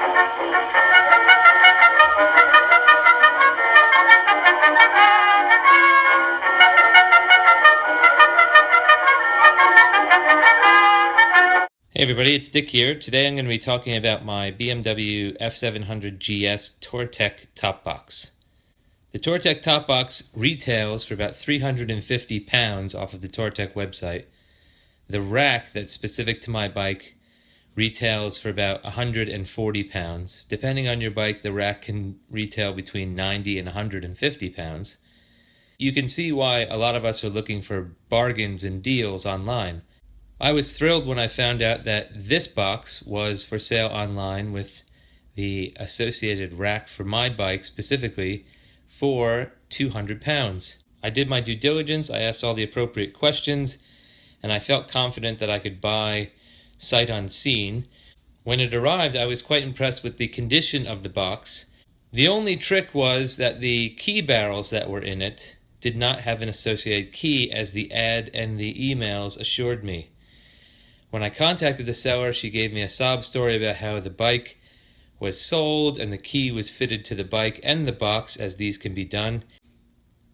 Hey everybody, it's Dick here. Today I'm going to be talking about my BMW F700 GS Touratech Top Box. The Touratech Top Box retails for about £350 off of the Touratech website. The rack that's specific to my bike retails for about £140. Depending on your bike, the rack can retail between £90 and £150. You can see why a lot of us are looking for bargains and deals online. I was thrilled when I found out that this box was for sale online with the associated rack for my bike specifically for £200. I did my due diligence, I asked all the appropriate questions, and I felt confident that I could buy sight unseen. When it arrived, I was quite impressed with the condition of the box. The only trick was that the key barrels that were in it did not have an associated key, as the ad and the emails assured me. When I contacted the seller, she gave me a sob story about how the bike was sold and the key was fitted to the bike and the box, as these can be done.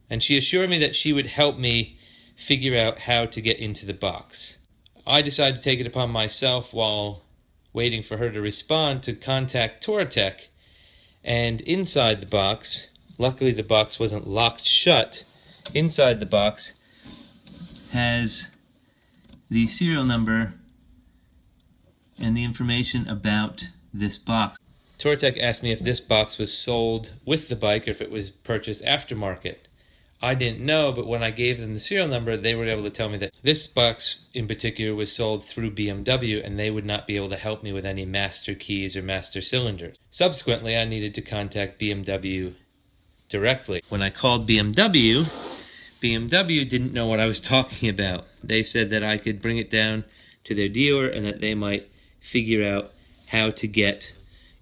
And she assured me that she would help me figure out how to get into the box. I decided to take it upon myself, while waiting for her to respond, to contact Touratech. And inside the box, luckily the box wasn't locked shut, inside the box has the serial number and the information about this box. Touratech asked me if this box was sold with the bike or if it was purchased aftermarket. I didn't know, but when I gave them the serial number, they were able to tell me that this box in particular was sold through BMW, and they would not be able to help me with any master keys or master cylinders. Subsequently, I needed to contact BMW directly. When I called BMW didn't know what I was talking about. They said that I could bring it down to their dealer and that they might figure out how to get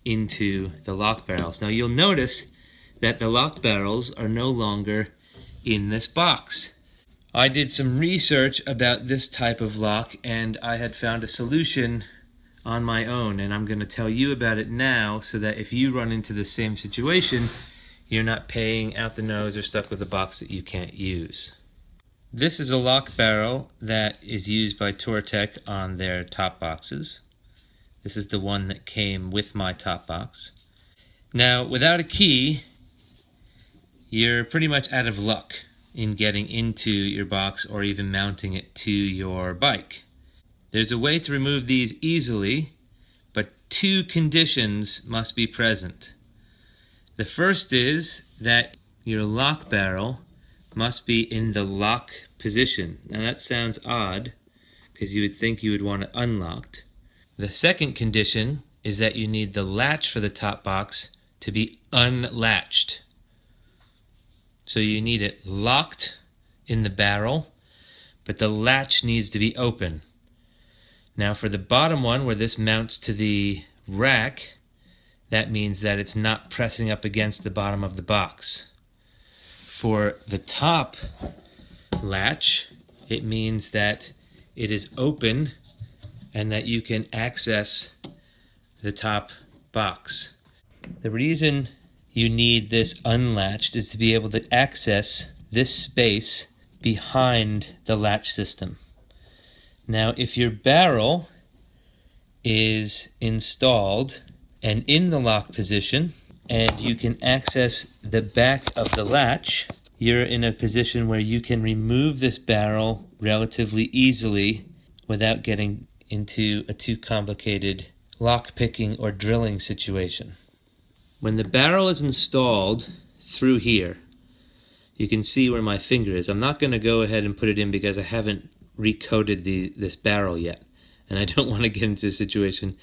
into the lock barrels. Now you'll notice that the lock barrels are no longer in this box. I did some research about this type of lock and I had found a solution on my own, and I'm going to tell you about it now so that if you run into the same situation, you're not paying out the nose or stuck with a box that you can't use. This is a lock barrel that is used by Touratech on their top boxes. This is the one that came with my top box. Now, without a key, you're pretty much out of luck in getting into your box or even mounting it to your bike. There's a way to remove these easily, but two conditions must be present. The first is that your lock barrel must be in the lock position. Now that sounds odd, because you would think you would want it unlocked. The second condition is that you need the latch for the top box to be unlatched. So you need it locked in the barrel, but the latch needs to be open. Now for the bottom one, where this mounts to the rack, that means that it's not pressing up against the bottom of the box. For the top latch, it means that it is open and that you can access the top box. The reason you need this unlatched is to be able to access this space behind the latch system. Now, if your barrel is installed and in the lock position, and you can access the back of the latch, you're in a position where you can remove this barrel relatively easily without getting into a too complicated lock picking or drilling situation. When the barrel is installed through here, you can see where my finger is. I'm not going to go ahead and put it in because I haven't recoated this barrel yet, and I don't want to get into a situation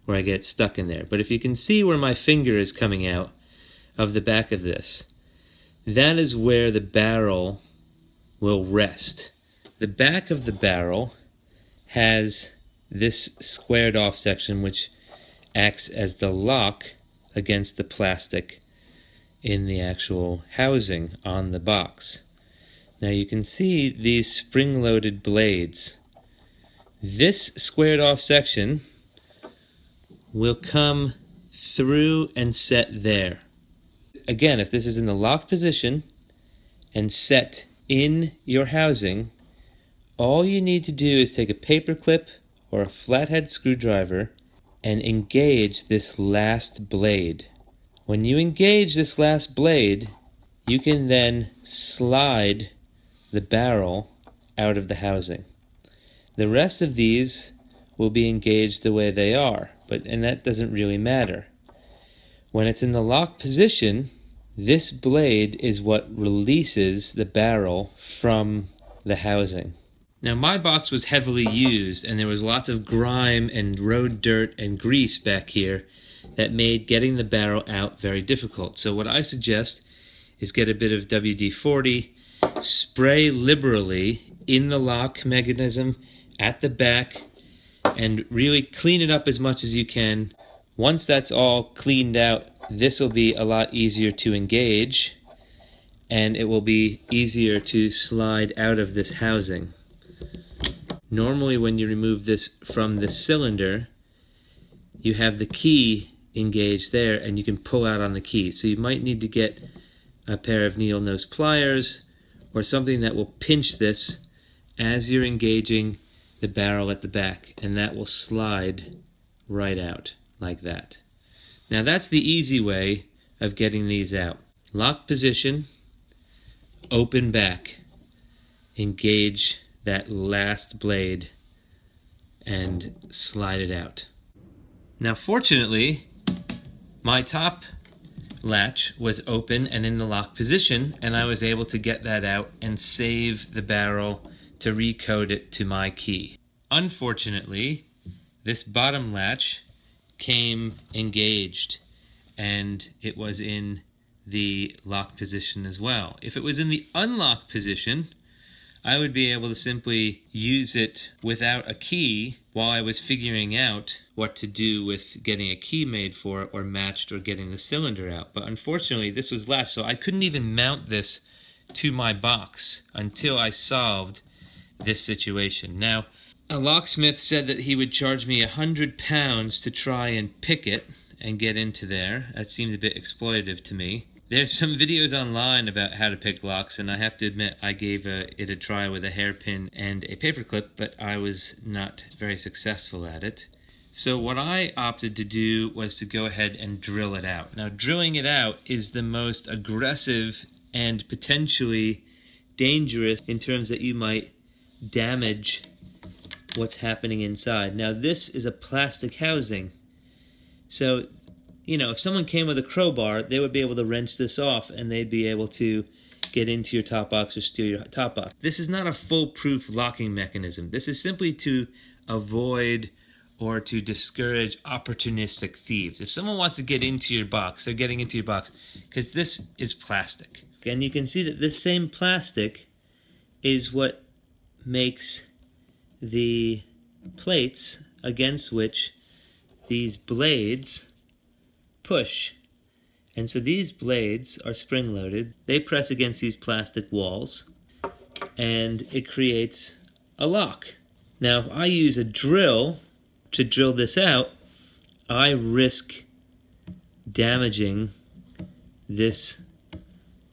where I get stuck in there. But if you can see where my finger is coming out of the back of this, that is where the barrel will rest. The back of the barrel has this squared off section which acts as the lock against the plastic in the actual housing on the box. Now you can see these spring-loaded blades. This squared off section will come through and set there. Again, if this is in the locked position and set in your housing, all you need to do is take a paper clip or a flathead screwdriver and engage this last blade. When you engage this last blade, you can then slide the barrel out of the housing. The rest of these will be engaged the way they are, and that doesn't really matter. When it's in the locked position, this blade is what releases the barrel from the housing. Now, my box was heavily used, and there was lots of grime and road dirt and grease back here that made getting the barrel out very difficult. So what I suggest is get a bit of WD-40, spray liberally in the lock mechanism at the back, and really clean it up as much as you can. Once that's all cleaned out, this will be a lot easier to engage, and it will be easier to slide out of this housing. Normally when you remove this from the cylinder, you have the key engaged there and you can pull out on the key. So you might need to get a pair of needle nose pliers or something that will pinch this as you're engaging the barrel at the back, and that will slide right out like that. Now that's the easy way of getting these out. Lock position, open back, engage that last blade and slide it out. Now fortunately, my top latch was open and in the lock position, and I was able to get that out and save the barrel to recode it to my key. Unfortunately, this bottom latch came engaged and it was in the lock position as well. If it was in the unlocked position, I would be able to simply use it without a key while I was figuring out what to do with getting a key made for it or matched or getting the cylinder out. But unfortunately, this was latched, so I couldn't even mount this to my box until I solved this situation. Now, a locksmith said that he would charge me £100 to try and pick it and get into there. That seemed a bit exploitative to me. There's some videos online about how to pick locks, and I have to admit I gave it a try with a hairpin and a paperclip, but I was not very successful at it. So what I opted to do was to go ahead and drill it out. Now, drilling it out is the most aggressive and potentially dangerous in terms that you might damage what's happening inside. Now, this is a plastic housing, so if someone came with a crowbar, they would be able to wrench this off and they'd be able to get into your top box or steal your top box. This is not a foolproof locking mechanism. This is simply to avoid or to discourage opportunistic thieves. If someone wants to get into your box, they're getting into your box because this is plastic. And you can see that this same plastic is what makes the plates against which these blades push. And so these blades are spring-loaded. They press against these plastic walls and it creates a lock. Now, if I use a drill to drill this out, I risk damaging this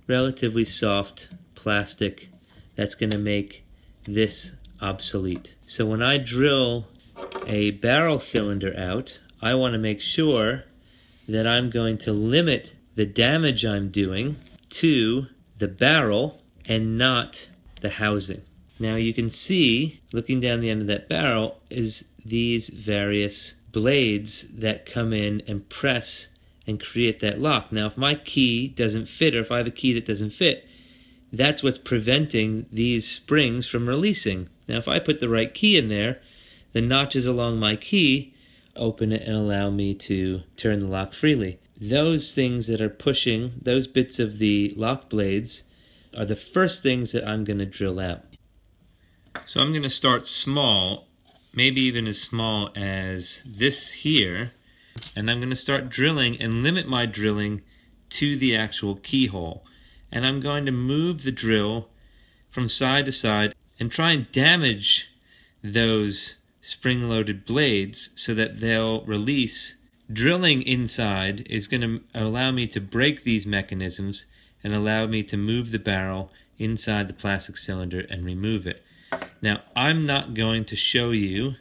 relatively soft plastic that's going to make this obsolete. So when I drill a barrel cylinder out, I want to make sure that I'm going to limit the damage I'm doing to the barrel and not the housing. Now you can see, looking down the end of that barrel, is these various blades that come in and press and create that lock. Now if my key doesn't fit, or if I have a key that doesn't fit, that's what's preventing these springs from releasing. Now if I put the right key in there, the notches along my key open it and allow me to turn the lock freely. Those things that are pushing, those bits of the lock blades, are the first things that I'm going to drill out. So I'm going to start small, maybe even as small as this here, and I'm going to start drilling and limit my drilling to the actual keyhole. And I'm going to move the drill from side to side and try and damage those spring-loaded blades so that they'll release Drilling inside is going to allow me to break these mechanisms and allow me to move the barrel inside the plastic cylinder and remove it. Now, I'm not going to show you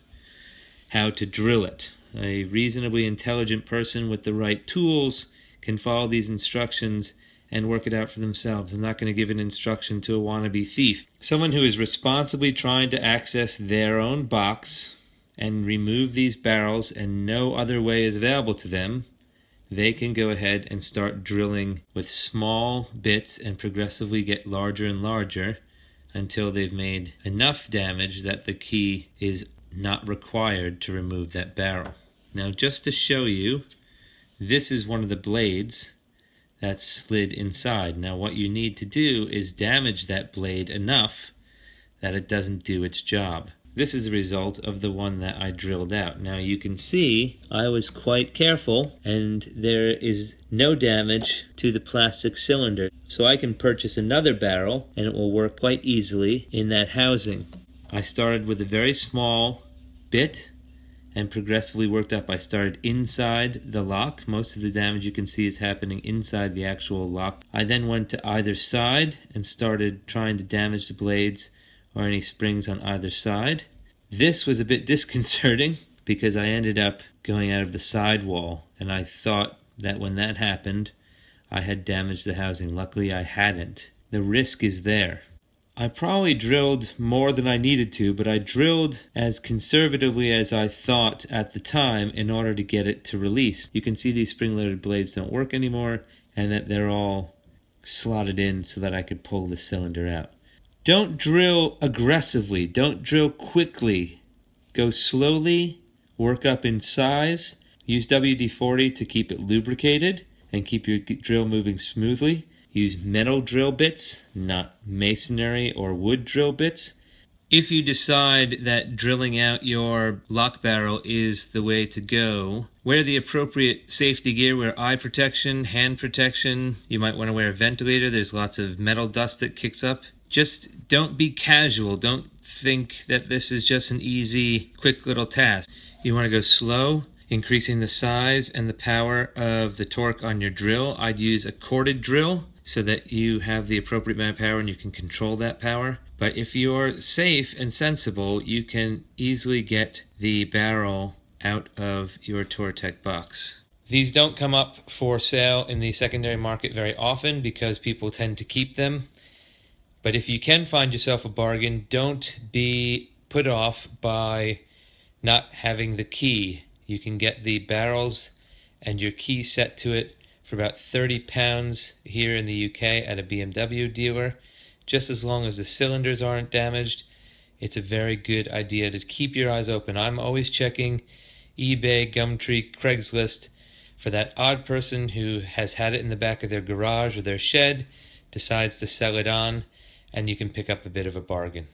how to drill it. A reasonably intelligent person with the right tools can follow these instructions and work it out for themselves. I'm not going to give an instruction to a wannabe thief. Someone who is responsibly trying to access their own box and remove these barrels and no other way is available to them, they can go ahead and start drilling with small bits and progressively get larger and larger until they've made enough damage that the key is not required to remove that barrel. Now, just to show you, this is one of the blades that's slid inside. Now, what you need to do is damage that blade enough that it doesn't do its job. This is a result of the one that I drilled out. Now you can see I was quite careful and there is no damage to the plastic cylinder. So I can purchase another barrel and it will work quite easily in that housing. I started with a very small bit and progressively worked up. I started inside the lock. Most of the damage you can see is happening inside the actual lock. I then went to either side and started trying to damage the blades or any springs on either side. This was a bit disconcerting because I ended up going out of the sidewall, and I thought that when that happened, I had damaged the housing. Luckily, I hadn't. The risk is there. I probably drilled more than I needed to, but I drilled as conservatively as I thought at the time in order to get it to release. You can see these spring-loaded blades don't work anymore, and that they're all slotted in so that I could pull the cylinder out. Don't drill aggressively. Don't drill quickly. Go slowly. Work up in size. Use WD-40 to keep it lubricated and keep your drill moving smoothly. Use metal drill bits, not masonry or wood drill bits. If you decide that drilling out your lock barrel is the way to go, wear the appropriate safety gear. Wear eye protection, hand protection. You might want to wear a ventilator. There's lots of metal dust that kicks up. Just don't be casual. Don't think that this is just an easy, quick little task. You want to go slow, increasing the size and the power of the torque on your drill. I'd use a corded drill so that you have the appropriate amount of power and you can control that power. But if you're safe and sensible, you can easily get the barrel out of your Touratech box. These don't come up for sale in the secondary market very often because people tend to keep them. But if you can find yourself a bargain, don't be put off by not having the key. You can get the barrels and your key set to it for about £30 here in the UK at a BMW dealer. Just as long as the cylinders aren't damaged, it's a very good idea to keep your eyes open. I'm always checking eBay, Gumtree, Craigslist for that odd person who has had it in the back of their garage or their shed, decides to sell it on, and you can pick up a bit of a bargain.